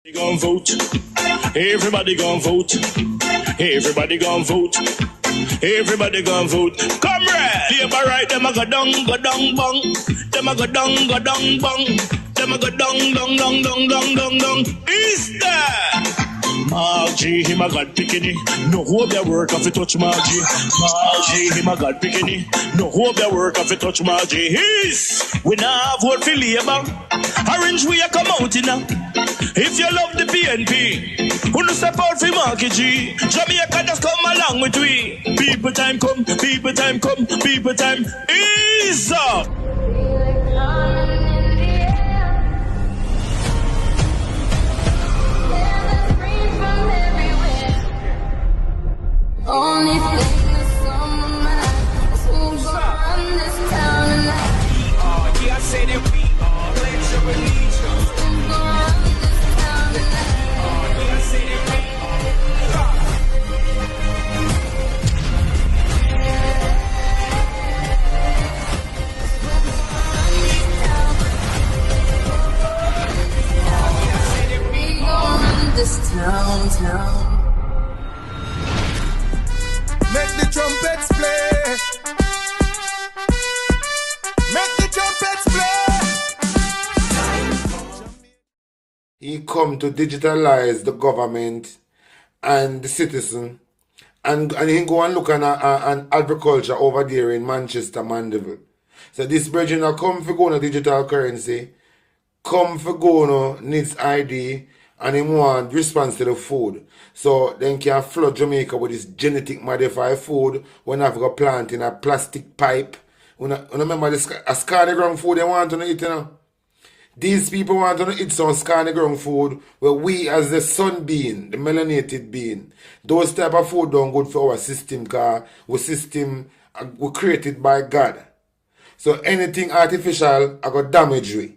Gon' vote. Everybody gon' vote. Everybody gon' vote. Everybody gon' vote. Comrade! Labor right, them a go down, bong. Them a go down, bong. Them a go down. Is that? Margie, him a God picking. No hope their work if you touch Margie. Margie, him a God picking. No hope their work if you touch Margie. We now vote for Labour. Orange we a come out in now. If you love the PNP, who no step out for Marky G. Jamaica just come along with we. People time come, people time come, people time is up. Only thing that's on my mind is who's gonna run this town tonight. Yeah, I say that we are. Pledge your allegiance. Who's gonna run this town tonight? Yeah, I say that we are. We gonna run this town. Make the trumpets play. Make the trumpets play. He come to digitalize the government and the citizen, and he go and look at agriculture over there in Manchester, Mandeville. So this bridging come for go on digital currency, come for go on NIDS ID, and he want response to the food. So then can flood Jamaica with this genetic modified food when I've got plant in a plastic pipe. When I remember this a scarlet ground food they want to eat, you know. These people want to eat some scarlet ground food where we as the sun being, the melanated being, those type of food don't good for our system because our system we created by God. So anything artificial I got damage we.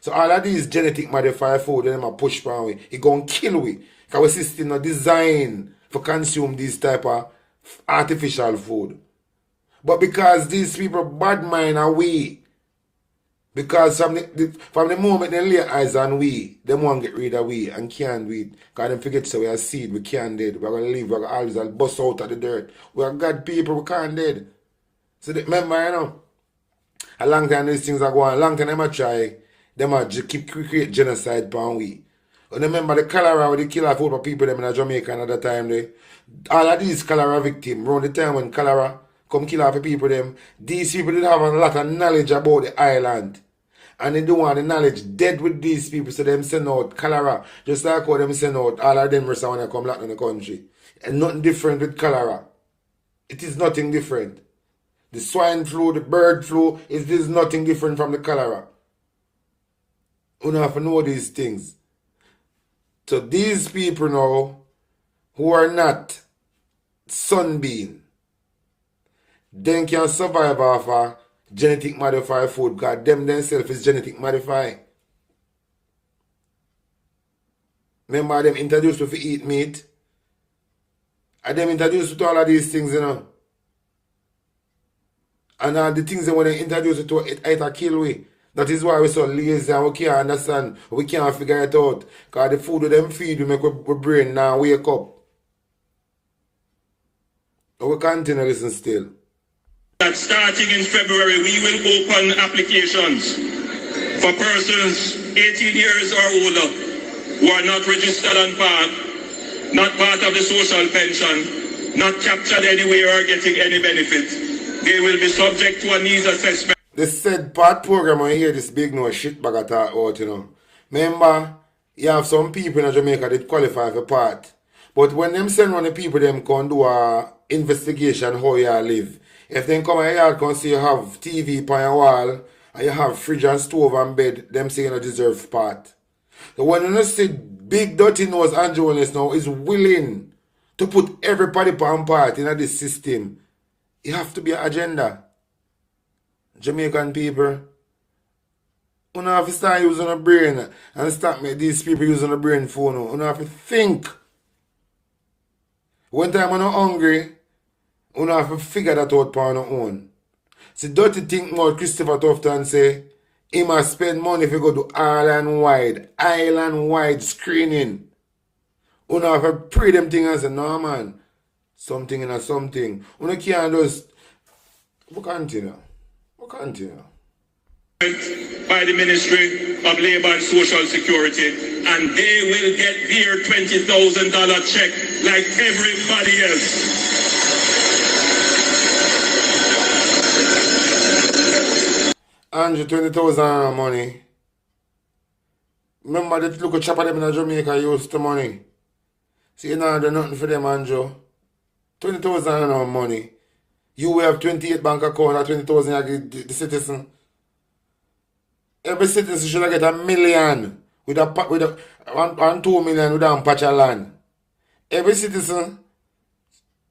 So all of these genetic modified food, them a push pan we, it gon' kill we. Because our system not designed for consume these type of artificial food. But because these people bad mind are we, because from the moment they lay eyes on we, them want to get rid of we and can't do it. Because them forget so we are seed, we can't dead. We're going to live, we're going to always bust out of the dirt. We are God people, we can't dead. So remember, you know, a long time these things are going, a long time them a try. Them a keep create genocide upon we. And remember the cholera where they kill off over people them in Jamaica another time they. All of these cholera victims, around the time when cholera come kill off the people them, these people did have a lot of knowledge about the island. And they don't want the knowledge dead with these people, so them send out cholera. Just like how them send out all of them rest when they come back in the country. And nothing different with cholera. It is nothing different. The swine flu, the bird flu, it is nothing different from the cholera. You don't have to know these things. So these people now, who are not sunbeam, then can survive off a genetic modified food because them themselves is genetic modified. Remember them introduced to eat meat? And them introduced to all of these things, you know. And the things that when they introduce it to it a kill we. That is why we're so lazy and we can't understand. We can't figure it out. Because the food that them feed we make our brain now wake up. But we continue to listen still. That starting in February, we will open applications for persons 18 years or older who are not registered on PAD, not part of the social pension, not captured anywhere or getting any benefit. They will be subject to a needs assessment. The said part program I hear this big no shit bag of talk out, you know. Remember, you have some people in Jamaica that qualify for part. But when them send one the people them can do a investigation how you live. If they come and you can see you have TV on your wall and you have fridge and stove and bed, them say you don't deserve part. So when you see big dirty nose and journalist now is willing to put everybody on part in this system, you have to be an agenda. Jamaican people, you don't have to start using a brain and stop make these people using a brain phone. You don't have to think. One time when you're hungry, you don't have to figure that out on your own. See, dirty think more Christopher Tufton say, He must spend money if you go to island-wide screening. You know, if I pray them things and say, no man, something in a something. You can't just, we continue. By the Ministry of Labour and Social Security, and they will get their $20,000 check like everybody else. Andrew, 20,000 of money. Remember that little chopper them in Jamaica used the money. See, you know, do nothing for them, Andrew. 20,000 of money. You will have 28 bank account at 20,000 you give the citizen. Every citizen should get $1 million with a 2 million with a patch of land. Every citizen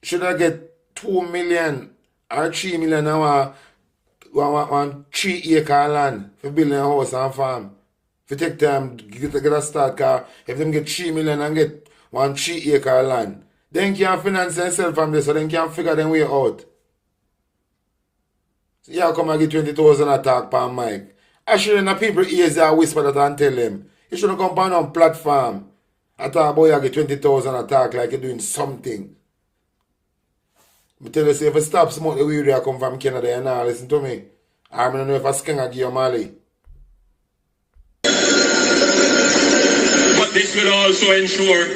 should get 2 million or 3 million now. One 3-acre land for building a house and farm. If you take time to get a start car, if them get 3 million and get 1 3-acre land, then can finance themselves from this, so then can figure them way out. So yeah, come and get 20,000 attack per mic. I shouldn't have people ears that whisper that and tell them. You shouldn't come on platform and talk about you get 20,000 attack like you're doing something. I tell you, say, if you stop smoke the weed that come from Canada, you now listen to me. I don't know if I skin give you Mali. But this will also ensure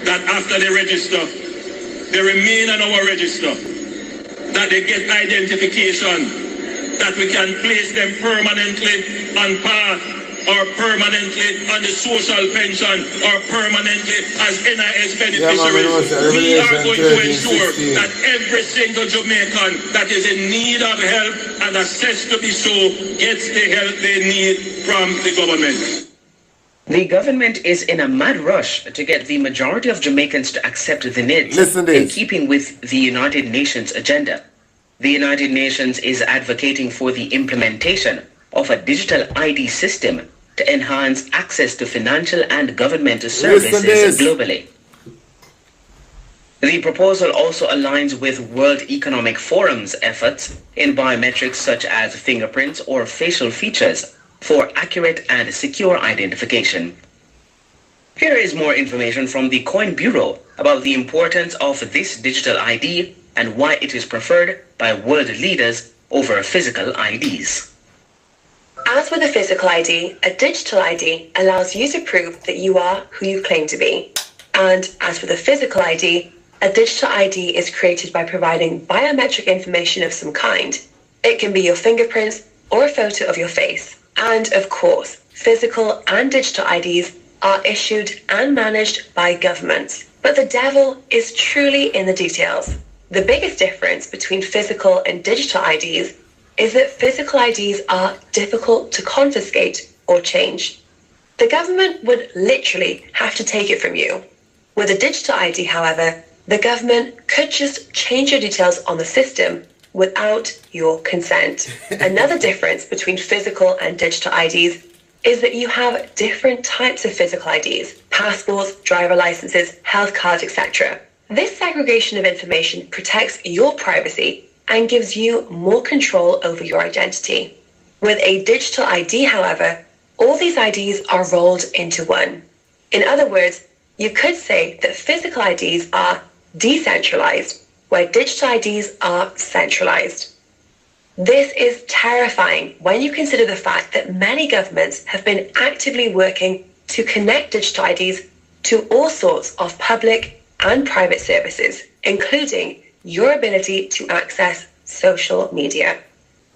that after they register, they remain on our register, that they get identification, that we can place them permanently on path or permanently on the social pension or permanently as NIS beneficiaries. We are going to ensure that every single Jamaican that is in need of help and assessed to be so gets the help they need from the government. The government is in a mad rush to get the majority of Jamaicans to accept the NIDS in keeping with the United Nations agenda. The United Nations is advocating for the implementation of a digital ID system to enhance access to financial and governmental services globally. The proposal also aligns with World Economic Forum's efforts in biometrics such as fingerprints or facial features for accurate and secure identification. Here is more information from the Coin Bureau about the importance of this digital ID and why it is preferred by world leaders over physical IDs. As with a physical ID, a digital ID allows you to prove that you are who you claim to be. And as with a physical ID, a digital ID is created by providing biometric information of some kind. It can be your fingerprints or a photo of your face. And of course, physical and digital IDs are issued and managed by governments. But the devil is truly in the details. The biggest difference between physical and digital IDs is that physical IDs are difficult to confiscate or change. The government would literally have to take it from you. With a digital ID, however, the government could just change your details on the system without your consent. Another difference between physical and digital IDs is that you have different types of physical IDs: passports, driver licenses, health cards, etc. This segregation of information protects your privacy and gives you more control over your identity. With a digital ID, however, all these IDs are rolled into one. In other words, you could say that physical IDs are decentralized, where digital IDs are centralized. This is terrifying when you consider the fact that many governments have been actively working to connect digital IDs to all sorts of public and private services, including your ability to access social media.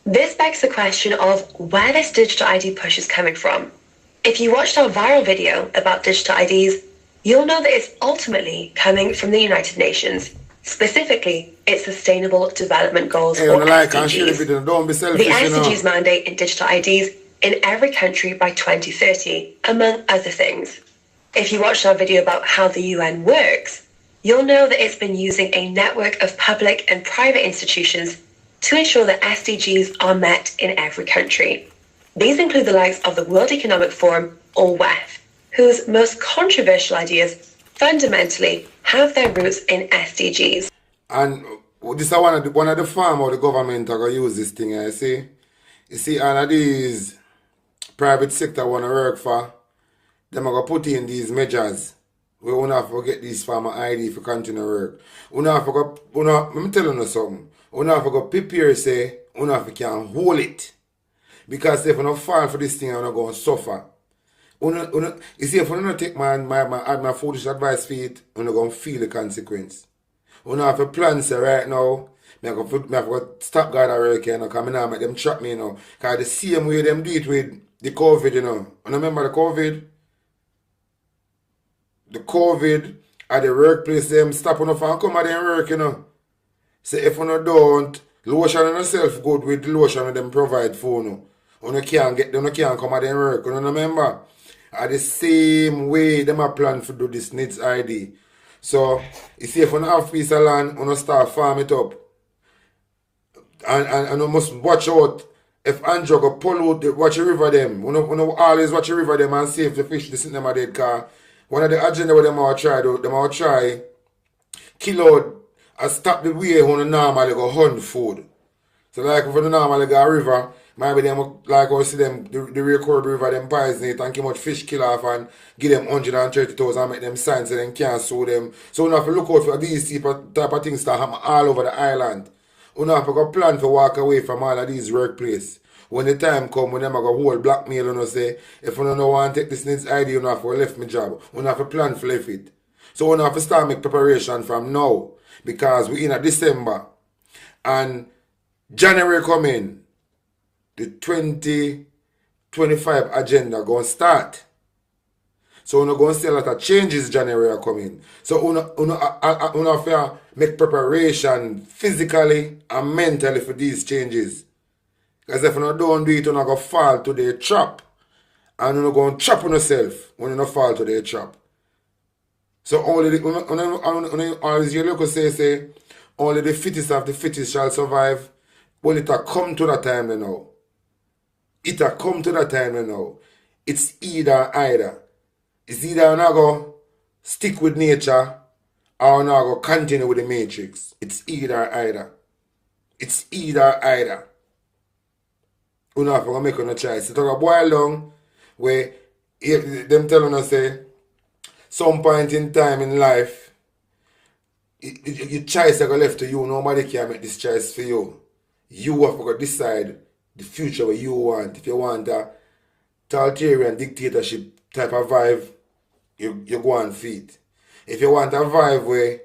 This begs the question of where this digital ID push is coming from. If you watched our viral video about digital IDs, you'll know that it's ultimately coming from the United Nations, specifically its Sustainable Development Goals, or SDGs. The SDGs mandate in digital IDs in every country by 2030, among other things. If you watched our video about how the UN works, you'll know that it's been using a network of public and private institutions to ensure that SDGs are met in every country. These include the likes of the World Economic Forum, or WEF, whose most controversial ideas fundamentally have their roots in SDGs. And this is one of the farm or the government are going to use this thing, you see? You see, all of these private sector want to work for, them are going to put in these measures. We won't have to get these farmer ID for continue work. We don't have to go, let me tell you something. We don't have to go prepare, say, we don't have to can hold it. Because if we don't fall for this thing, we're not going to suffer. You see, if we don't take my foolish advice for it, we're not going to feel the consequence. We don't have to plan, say, right now, I have to stop God work, you know, because I don't make them trap me, you know. Because the same way them do it with the COVID, you know. You remember the COVID? The COVID at the workplace, them stop enough and come at them work, you know. So if you don't, lotion on yourself good with the lotion them provide for you. You can't come at them work. You remember? At the same way, them a plan to do this NIDS ID. So, you see, if you don't have piece of land, you start farm it up. And you must watch out. If Andrew go pollute, watch the river them. You always watch the river them and save the fish, this in them a dead car. One of the agenda what them all try do, them all try kill out and stop the way when you normally go hunt food. So like if you normally go a river, maybe them like I see them the real Corby River them poison it and give much fish kill off and give them 130,000 and make them sign so them can't sue them. So you have to look out for these type of things that happen all over the island. You have to go plan to walk away from all of these workplaces. When the time come, when them go hold blackmail and say, if you don't want to take this NIDS ID, you have to left my job. You have to plan for left it. So you have to start make preparation from now. Because we're in a December. And January coming, the 2025 agenda going to start. So we're going to see a lot of changes January are coming. So we have to make preparation physically and mentally for these changes. Because if you don't do it, you're going to fall to the trap. And you're going to trap on yourself when you don't fall to the trap. So only as you look and say, only the fittest of the fittest shall survive. Well, it will come to that time now. It will come to that time now. It's either. It's either you're not going to stick with nature or you're not going to continue with the matrix. It's either. It's either. You have to make a choice. It will boil down where them telling us say some point in time in life your choice is left to you. Nobody can make this choice for you. You have to decide the future what you want. If you want a totalitarian dictatorship type of vibe, you go on feet. If you want a vibe where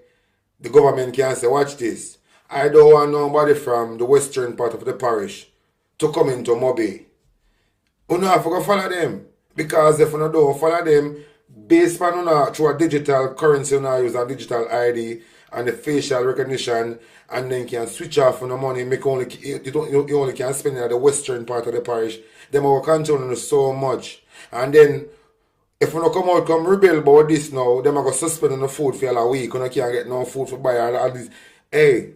the government can say, watch this, I don't want nobody from the western part of the parish to come into Mobi. You have to go follow them. Because if you don't follow them, based on through a digital currency, you use a digital ID and the facial recognition, and then can switch off on the money, you only can spend it at the western part of the parish. Them will control you so much. And then if you don't come rebel about this now, them are going to suspend on the food for a week. You can't get no food for buy all this. Hey,